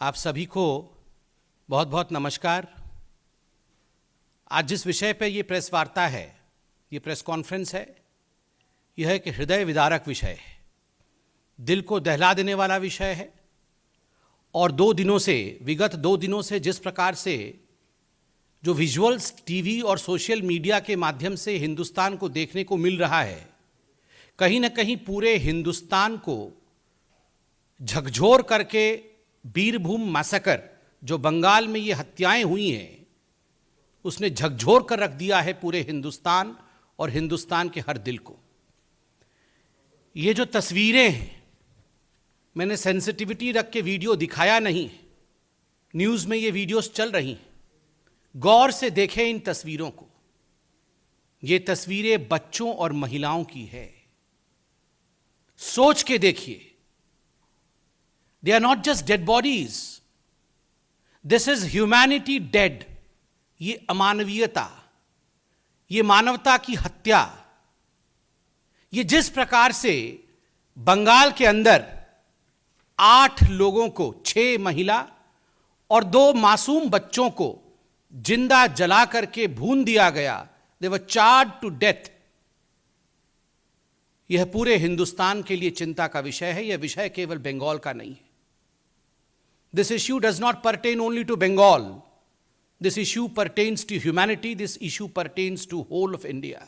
आप सभी को बहुत बहुत नमस्कार। आज जिस विषय पर ये प्रेस वार्ता है, ये प्रेस कॉन्फ्रेंस है, यह एक हृदय विदारक विषय है, दिल को दहला देने वाला विषय है। और विगत 2 दिनों से जिस प्रकार से जो विजुअल्स टीवी और सोशल मीडिया के माध्यम से हिंदुस्तान को देखने को मिल रहा है, कहीं ना कहीं पूरे हिंदुस्तान को झकझोर करके बीरभूम मैसेकर, जो बंगाल में ये हत्याएं हुई हैं, उसने झकझोर कर रख दिया है पूरे हिंदुस्तान और हिंदुस्तान के हर दिल को। ये जो तस्वीरें हैं, मैंने सेंसिटिविटी रख के वीडियो दिखाया नहीं, न्यूज़ में ये वीडियोस चल रही हैं, गौर से देखें इन तस्वीरों को। ये तस्वीरें बच्चों और महिलाओं की है, सोच के देखिए। They are not just dead bodies. This is humanity dead. ये अमानवीयता, ये मानवता की हत्या, ये जिस प्रकार से बंगाल के अंदर 8 लोगों को, 6 महिला और 2 मासूम बच्चों को जिंदा जला करके भून दिया गया, they were charred to death. यह पूरे हिंदुस्तान के लिए चिंता का विषय है। यह विषय केवल बंगाल का नहीं है। This issue does not pertain only to Bengal. This issue pertains to humanity. This issue pertains to whole of India.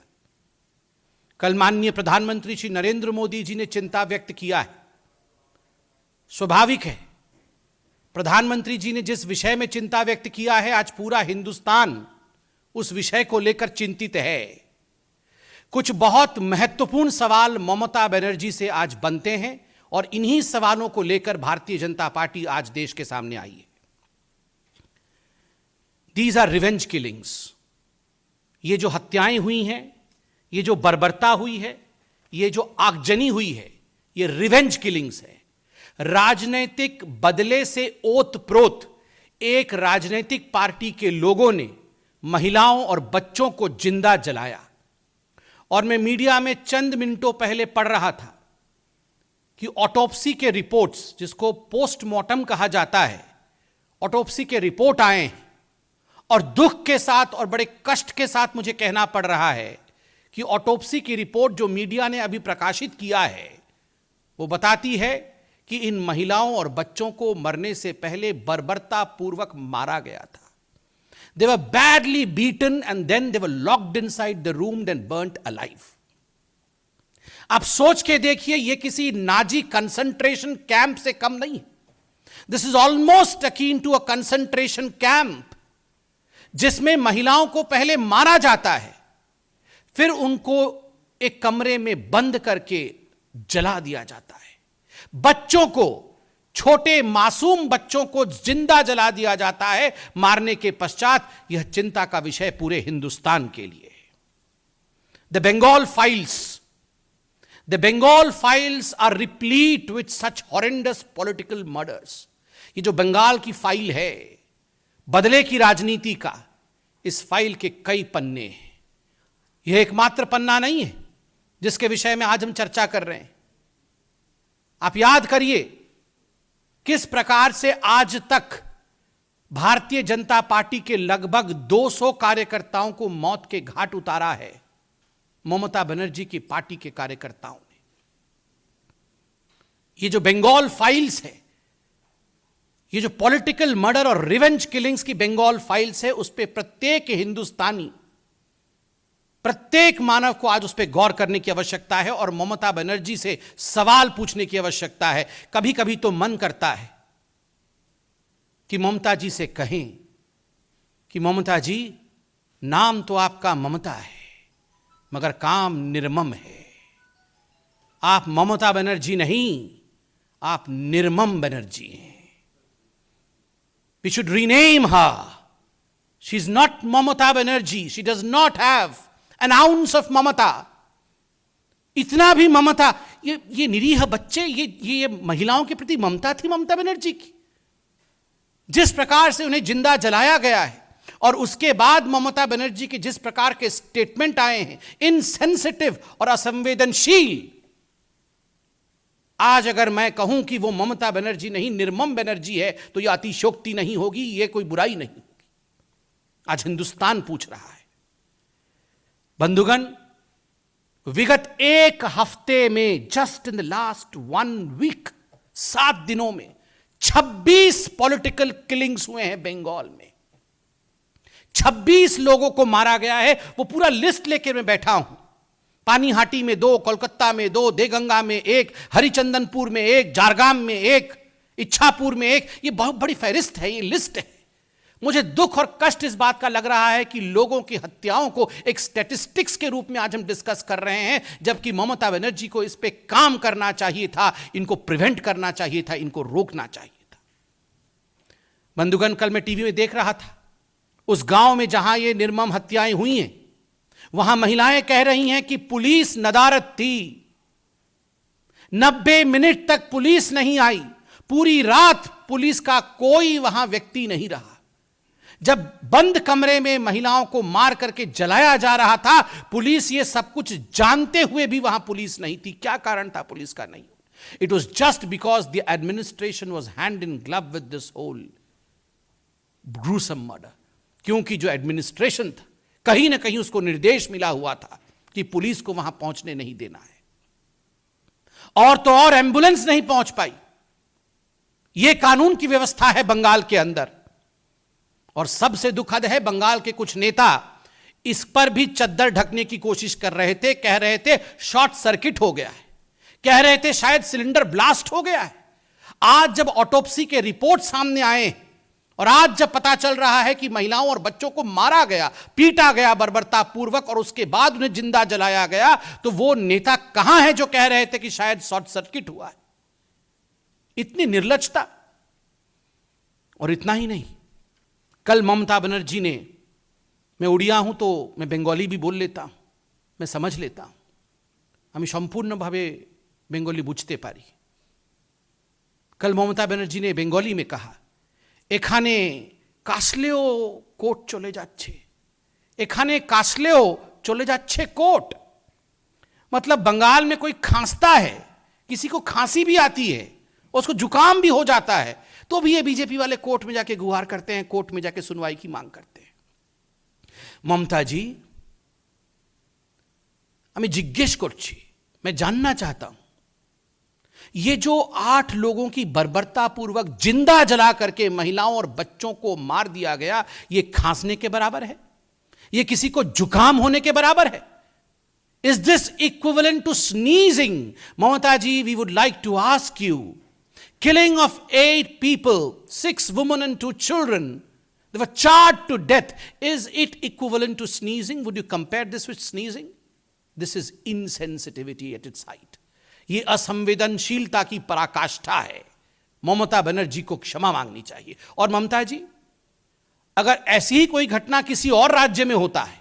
कल माननीय प्रधानमंत्री श्री नरेंद्र मोदी जी ने चिंता व्यक्त किया है। स्वाभाविक है, प्रधानमंत्री जी ने जिस विषय में चिंता व्यक्त किया है, आज पूरा हिंदुस्तान उस विषय को लेकर चिंतित है। कुछ बहुत महत्वपूर्ण सवाल ममता बनर्जी से आज बनते हैं और इन्हीं सवालों को लेकर भारतीय जनता पार्टी आज देश के सामने आई है। These are revenge killings. ये जो हत्याएं हुई हैं, ये जो बर्बरता हुई है, ये जो आगजनी हुई है, ये रिवेंज किलिंग्स है। राजनीतिक बदले से ओतप्रोत एक राजनीतिक पार्टी के लोगों ने महिलाओं और बच्चों को जिंदा जलाया। और मैं मीडिया में चंद मिनटों पहले पढ़ रहा था कि ऑटोप्सी के रिपोर्ट्स, जिसको पोस्टमार्टम कहा जाता है, ऑटोप्सी के रिपोर्ट आए हैं और दुख के साथ और बड़े कष्ट के साथ मुझे कहना पड़ रहा है कि ऑटोप्सी की रिपोर्ट जो मीडिया ने अभी प्रकाशित किया है, वो बताती है कि इन महिलाओं और बच्चों को मरने से पहले बर्बरता पूर्वक मारा गया था। They were badly beaten and then they were locked inside the room and burnt alive. आप सोच के देखिए, ये किसी नाजी कंसंट्रेशन कैंप से कम नहीं है। This is almost akin to a concentration camp, जिसमें महिलाओं को पहले मारा जाता है, फिर उनको एक कमरे में बंद करके जला दिया जाता है। बच्चों को, छोटे मासूम बच्चों को जिंदा जला दिया जाता है मारने के पश्चात। यह चिंता का विषय पूरे हिंदुस्तान के लिए है। The Bengal files, The Bengal files are replete with such horrendous political murders. ये जो बंगाल की फाइल है, बदले की राजनीति का, इस फाइल के कई पन्ने हैं। यह एकमात्र पन्ना नहीं है जिसके विषय में आज हम चर्चा कर रहे हैं। आप याद करिए किस प्रकार से आज तक भारतीय जनता पार्टी के लगभग 200 कार्यकर्ताओं को मौत के घाट उतारा है ममता बनर्जी की पार्टी के कार्यकर्ताओं ने। ये जो बंगाल फाइल्स है, ये जो पॉलिटिकल मर्डर और रिवेंज किलिंग्स की बंगाल फाइल्स है, उस पे प्रत्येक हिंदुस्तानी, प्रत्येक मानव को आज उस पे गौर करने की आवश्यकता है और ममता बनर्जी से सवाल पूछने की आवश्यकता है। कभी कभी तो मन करता है कि ममता जी से कहें कि ममता जी, नाम तो आपका ममता है मगर काम निर्मम है। आप ममता बनर्जी नहीं, आप निर्मम बनर्जी हैं। We should rename her. She is not Mamata Banerjee. She does not have an ounce of Mamata. इतना भी ममता, ये निरीह बच्चे, ये महिलाओं के प्रति ममता थी ममता बनर्जी की। जिस प्रकार से उन्हें जिंदा जलाया गया है और उसके बाद ममता बनर्जी के जिस प्रकार के स्टेटमेंट आए हैं, इनसेंसिटिव और असंवेदनशील, आज अगर मैं कहूं कि वो ममता बनर्जी नहीं निर्मम बनर्जी है तो यह अतिशयोक्ति नहीं होगी, यह कोई बुराई नहीं होगी। आज हिंदुस्तान पूछ रहा है। बंधुगण, विगत एक हफ्ते में, just in the last 1 week, 7 दिनों में 26 पॉलिटिकल किलिंग्स हुए हैं बंगाल में। 26 लोगों को मारा गया है। वो पूरा लिस्ट लेकर मैं बैठा हूं। पानीहाटी में 2, कोलकाता में 2, देगंगा में 1, हरिचंदनपुर में 1, झारग्राम में 1, इच्छापुर में 1। ये बहुत बड़ी फहरिस्त है, ये लिस्ट है। मुझे दुख और कष्ट इस बात का लग रहा है कि लोगों की हत्याओं को एक स्टैटिस्टिक्स के रूप में आज हम डिस्कस कर रहे हैं, जबकि ममता बनर्जी को इस पे काम करना चाहिए था, इनको प्रिवेंट करना चाहिए था, इनको रोकना चाहिए था। बंधुगण, कल मैं टीवी में देख रहा था, उस गांव में जहां ये निर्मम हत्याएं हुई हैं, वहां महिलाएं कह रही हैं कि पुलिस नदारद थी। 90 मिनट तक पुलिस नहीं आई। पूरी रात पुलिस का कोई वहां व्यक्ति नहीं रहा। जब बंद कमरे में महिलाओं को मार करके जलाया जा रहा था, पुलिस ये सब कुछ जानते हुए भी वहां पुलिस नहीं थी। क्या कारण था पुलिस का नहीं? It was just because the administration was hand in glove with this whole gruesome murder. क्योंकि जो एडमिनिस्ट्रेशन था, कहीं ना कहीं उसको निर्देश मिला हुआ था कि पुलिस को वहां पहुंचने नहीं देना है। और तो और एम्बुलेंस नहीं पहुंच पाई। यह कानून की व्यवस्था है बंगाल के अंदर। और सबसे दुखद है, बंगाल के कुछ नेता इस पर भी चद्दर ढकने की कोशिश कर रहे थे। कह रहे थे शॉर्ट सर्किट हो गया है, कह रहे थे शायद सिलेंडर ब्लास्ट हो गया है। आज जब ऑटोप्सी के रिपोर्ट सामने आए और आज जब पता चल रहा है कि महिलाओं और बच्चों को मारा गया, पीटा गया बर्बरतापूर्वक और उसके बाद उन्हें जिंदा जलाया गया, तो वो नेता कहां है जो कह रहे थे कि शायद शॉर्ट सर्किट हुआ है? इतनी निर्लज्जता। और इतना ही नहीं, कल ममता बनर्जी ने, मैं उड़िया हूं तो मैं बंगाली भी बोल लेता हूं, मैं समझ लेता हूं, আমি সম্পূর্ণভাবে বেঙ্গলি বুঝতে পারি। कल ममता बनर्जी ने बेंगली में कहा, এখানে কাশলেও কোর্ট চলে যাচ্ছে, এখানে কাশলেও চলে যাচ্ছে কোর্ट। मतलब बंगाल में कोई खांसता है, किसी को खांसी भी आती है, उसको जुकाम भी हो जाता है, तो भी ये बीजेपी वाले कोर्ट में जाके गुहार करते हैं, कोर्ट में जाके सुनवाई की मांग करते हैं। ममता जी, আমি জিজ্ঞেস করছি, मैं जानना चाहता हूं, ये जो 8 लोगों की बर्बरतापूर्वक जिंदा जला करके महिलाओं और बच्चों को मार दिया गया, ये खांसने के बराबर है? ये किसी को जुकाम होने के बराबर है? Is this equivalent to sneezing? Mamata ji, we would like to ask you, killing of 8 people, 6 women and 2 children, they were charged to death. Is it equivalent to sneezing? Would you compare this with sneezing? This is insensitivity at its height. ये असंवेदनशीलता की पराकाष्ठा है। ममता बनर्जी को क्षमा मांगनी चाहिए। और ममता जी, अगर ऐसी ही कोई घटना किसी और राज्य में होता है,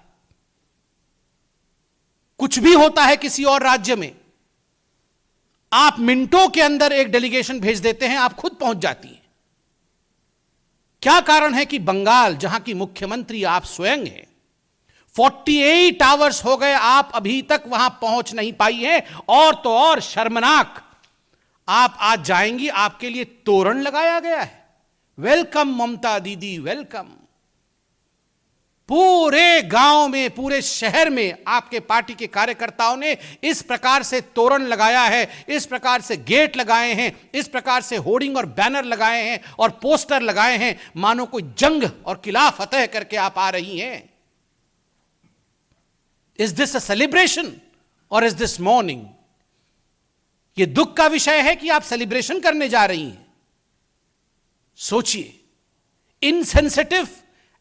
कुछ भी होता है किसी और राज्य में, आप मिनटों के अंदर एक डेलीगेशन भेज देते हैं, आप खुद पहुंच जाती हैं। क्या कारण है कि बंगाल, जहां की मुख्यमंत्री आप स्वयं हैं, 48 आवर्स हो गए, आप अभी तक वहां पहुंच नहीं पाई हैं। और तो और शर्मनाक, आप आज जाएंगी, आपके लिए तोरण लगाया गया है, वेलकम ममता दीदी वेलकम। पूरे गांव में, पूरे शहर में आपके पार्टी के कार्यकर्ताओं ने इस प्रकार से तोरण लगाया है, इस प्रकार से गेट लगाए हैं, इस प्रकार से होर्डिंग और बैनर लगाए हैं और पोस्टर लगाए हैं, मानो कोई जंग और किला फतेह करके आप आ रही हैं। Is this a celebration or is this mourning? यह दुख का विषय है कि आप सेलिब्रेशन करने जा रही हैं। सोचिए, insensitive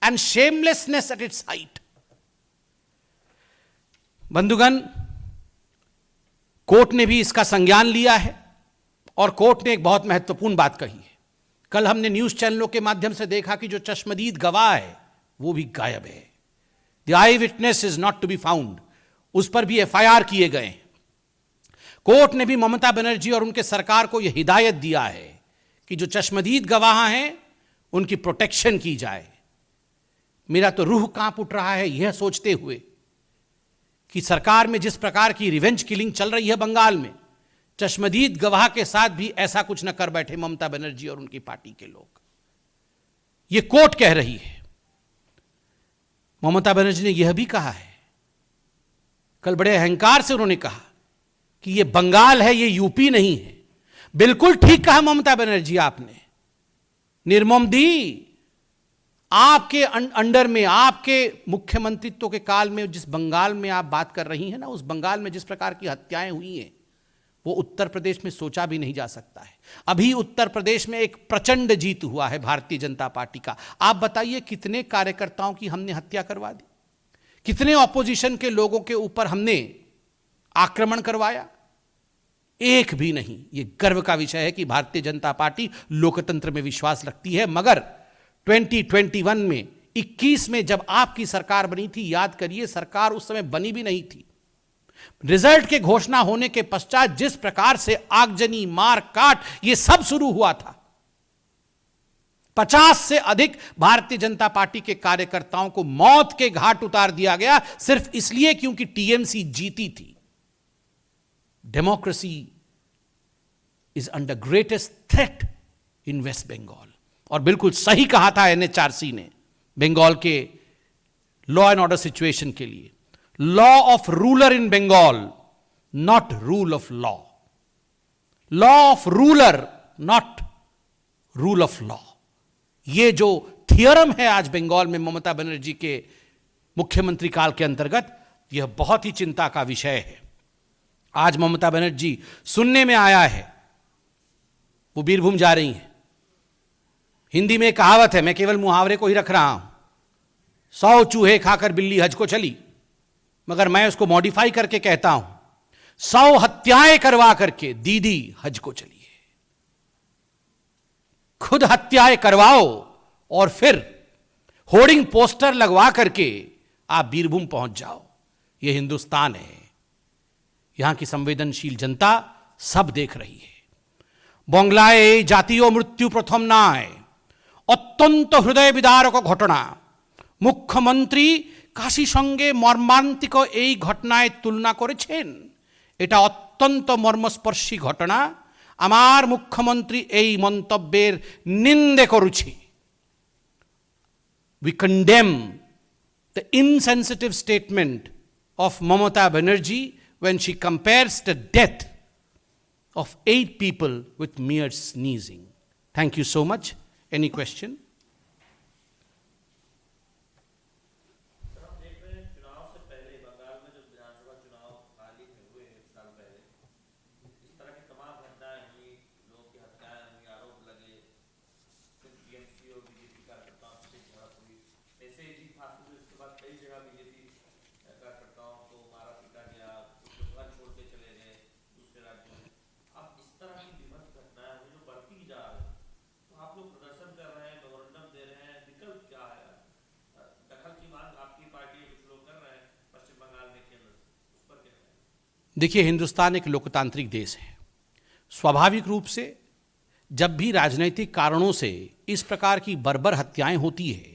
and shamelessness at its height. बंधुगण, कोर्ट ने भी इसका संज्ञान लिया है और कोर्ट ने एक बहुत महत्वपूर्ण बात कही है। कल हमने न्यूज चैनलों के माध्यम से देखा कि जो चश्मदीद गवाह है वो भी गायब है। The eyewitness is not to be found. उस पर भी FIR किए गए हैं। कोर्ट ने भी ममता बनर्जी और उनके सरकार को यह हिदायत दिया है कि जो चश्मदीद गवाह हैं उनकी प्रोटेक्शन की जाए। मेरा तो रूह कांप उठ रहा है यह सोचते हुए कि सरकार में जिस प्रकार की रिवेंज किलिंग चल रही है बंगाल में, चश्मदीद गवाह के साथ भी ऐसा कुछ न कर बैठे ममता बनर्जी और उनकी पार्टी के लोग। यह कोर्ट कह रही है। ममता बनर्जी ने यह भी कहा है, कल बड़े अहंकार से उन्होंने कहा कि यह बंगाल है, यह यूपी नहीं है। बिल्कुल ठीक कहा ममता बनर्जी आपने। निर्मम दी, आपके अंडर में, आपके मुख्यमंत्रित्व के काल में जिस बंगाल में आप बात कर रही हैं ना, उस बंगाल में जिस प्रकार की हत्याएं हुई हैं वो उत्तर प्रदेश में सोचा भी नहीं जा सकता है। अभी उत्तर प्रदेश में एक प्रचंड जीत हुआ है भारतीय जनता पार्टी का। आप बताइए कितने कार्यकर्ताओं की हमने हत्या करवा दी, कितने ऑपोजिशन के लोगों के ऊपर हमने आक्रमण करवाया? एक भी नहीं। यह गर्व का विषय है कि भारतीय जनता पार्टी लोकतंत्र में विश्वास रखती है। मगर 2021 में 21 में जब आपकी सरकार बनी थी, याद करिए, सरकार उस समय बनी भी नहीं थी। रिजल्ट के घोषणा होने के पश्चात जिस प्रकार से आगजनी, मार काट, यह सब शुरू हुआ था। 50 से अधिक भारतीय जनता पार्टी के कार्यकर्ताओं को मौत के घाट उतार दिया गया, सिर्फ इसलिए क्योंकि टीएमसी जीती थी। Democracy is under greatest threat in West Bengal. और बिल्कुल सही कहा था एनएचआरसी ने बंगाल के लॉ एंड ऑर्डर सिचुएशन के लिए। Law of ruler in Bengal, not rule of law. Law of ruler, not rule of law. यह जो थियरम है आज बंगाल में ममता बनर्जी के मुख्यमंत्री काल के अंतर्गत, यह बहुत ही चिंता का विषय है। आज ममता बनर्जी, सुनने में आया है, वो बीरभूम जा रही हैं। हिंदी में कहावत है, मैं केवल मुहावरे को ही रख रहा हूं, 100 चूहे खाकर बिल्ली हज को चली, मगर मैं उसको मॉडिफाई करके कहता हूं, 100 हत्याएं करवा करके दीदी हज को चली है। खुद हत्याएं करवाओ और फिर होर्डिंग पोस्टर लगवा करके आप बीरभूम पहुंच जाओ। यह हिंदुस्तान है। यहां की संवेदनशील जनता सब देख रही है। बंगलाय জাতীয় মৃত্যু প্রথম নয়, অত্যন্ত হৃদয় বিদারক ঘটনা। মুখ্যমন্ত্রী কাশী সঙ্গে মর্মান্তিক এই ঘটনায় তুলনা করেছেন। এটা অত্যন্ত মর্মস্পর্শী ঘটনা। আমার মুখ্যমন্ত্রী এই মন্তব্যের নিন্দে করছে। We condemn the insensitive statement of Mamata Banerjee when she compares the death of 8 people with mere sneezing. Thank you so much. Any question? हम देख रहे हैं चुनाव से पहले बंगाल में जो विधानसभा चुनाव हाल ही में हुए 1 साल पहले, इस तरह की तमाम घटनाएं हुई, लोगों की हत्याएं हुई, आरोप लगे, कुछ टीएमसी और बीजेपी कार्यकर्ताओं से झड़प हुई। ऐसे ही जीत हासिल हुई, उसके बाद कई जगह बीजेपी कार्यकर्ताओं को मारा पीटा गया, कुछ लोग घर छोड़ के चले गए दूसरे राज्यों में। अब इस तरह की विभत्स घटनाएं हुई जो बढ़ती जा रही, तो आप लोग प्रदर्शन कर रहे हैं, मेमोरेंडम दे रहे हैं, विकल्प क्या है? दखल की मांग आपकी पार्टी कुछ लोग कर रहे हैं पश्चिम बंगाल में, केंद्र से, उस पर क्या है? देखिए, हिंदुस्तान एक लोकतांत्रिक देश है। स्वाभाविक रूप से जब भी राजनीतिक कारणों से इस प्रकार की बर्बर हत्याएं होती है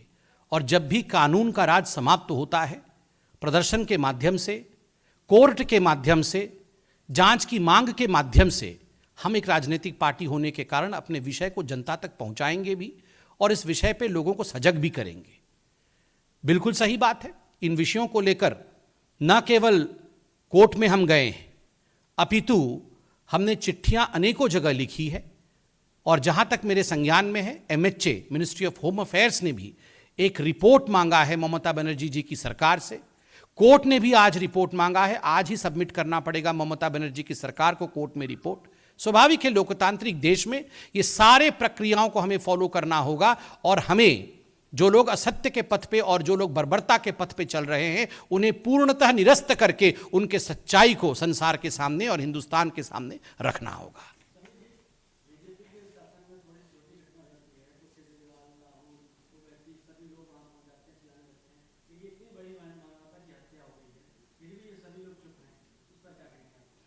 और जब भी कानून का राज समाप्त होता है, प्रदर्शन के माध्यम से, कोर्ट के माध्यम से, जांच की मांग के माध्यम से, हम एक राजनीतिक पार्टी होने के कारण अपने विषय को जनता तक पहुंचाएंगे भी और इस विषय पे लोगों को सजग भी करेंगे। बिल्कुल सही बात है। इन विषयों को लेकर न केवल कोर्ट में हम गए हैं, अपितु हमने चिट्ठियां अनेकों जगह लिखी है और जहां तक मेरे संज्ञान में है, MHA, ministry of home affairs ने भी एक रिपोर्ट मांगा है ममता बनर्जी जी की सरकार से। कोर्ट ने भी आज रिपोर्ट मांगा है। आज ही सबमिट करना पड़ेगा ममता बनर्जी की सरकार को कोर्ट में रिपोर्ट। स्वाभाविक है, लोकतांत्रिक देश में ये सारे प्रक्रियाओं को हमें फॉलो करना होगा और हमें जो लोग असत्य के पथ पे और जो लोग बर्बरता के पथ पे चल रहे हैं, उन्हें पूर्णतः निरस्त करके उनके सच्चाई को संसार के सामने और हिंदुस्तान के सामने रखना होगा।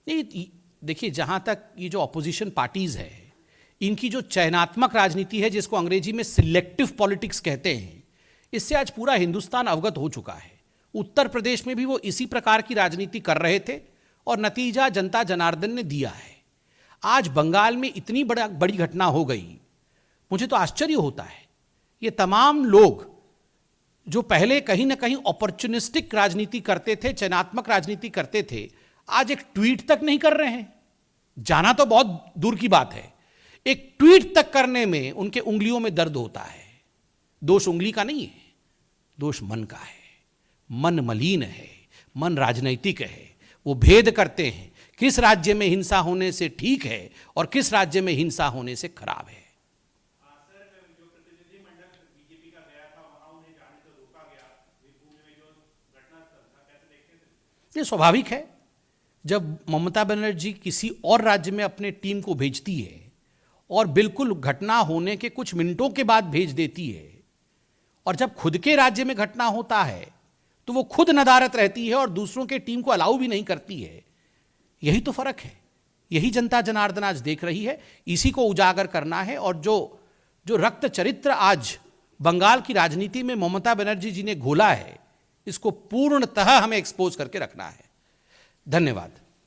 नहीं, देखिए, जहां तक ये जो ऑपोजिशन पार्टीज है, इनकी जो चयनात्मक राजनीति है, जिसको अंग्रेजी में सिलेक्टिव पॉलिटिक्स कहते हैं, इससे आज पूरा हिंदुस्तान अवगत हो चुका है। उत्तर प्रदेश में भी वो इसी प्रकार की राजनीति कर रहे थे और नतीजा जनता जनार्दन ने दिया है। आज बंगाल में इतनी बड़ी घटना हो गई, मुझे तो आश्चर्य होता है। ये तमाम लोग जो पहले कहीं ना कहीं अपॉर्चुनिस्टिक राजनीति करते थे, चयनात्मक राजनीति करते थे, आज एक ट्वीट तक नहीं कर रहे हैं। जाना तो बहुत दूर की बात है, एक ट्वीट तक करने में उनके उंगलियों में दर्द होता है। दोष उंगली का नहीं है, दोष मन का है। मन मलिन है, मन राजनैतिक है। वो भेद करते हैं किस राज्य में हिंसा होने से ठीक है और किस राज्य में हिंसा होने से खराब है। ये स्वाभाविक है। जब ममता बनर्जी किसी और राज्य में अपने टीम को भेजती है और बिल्कुल घटना होने के कुछ मिनटों के बाद भेज देती है, और जब खुद के राज्य में घटना होता है तो वो खुद नदारत रहती है और दूसरों के टीम को अलाउ भी नहीं करती है। यही तो फर्क है। यही जनता जनार्दन आज देख रही है। इसी को उजागर करना है। और जो रक्त चरित्र आज बंगाल की राजनीति में ममता बनर्जी जी ने घोला है, इसको पूर्णतः हमें एक्सपोज करके रखना है। धन्यवाद।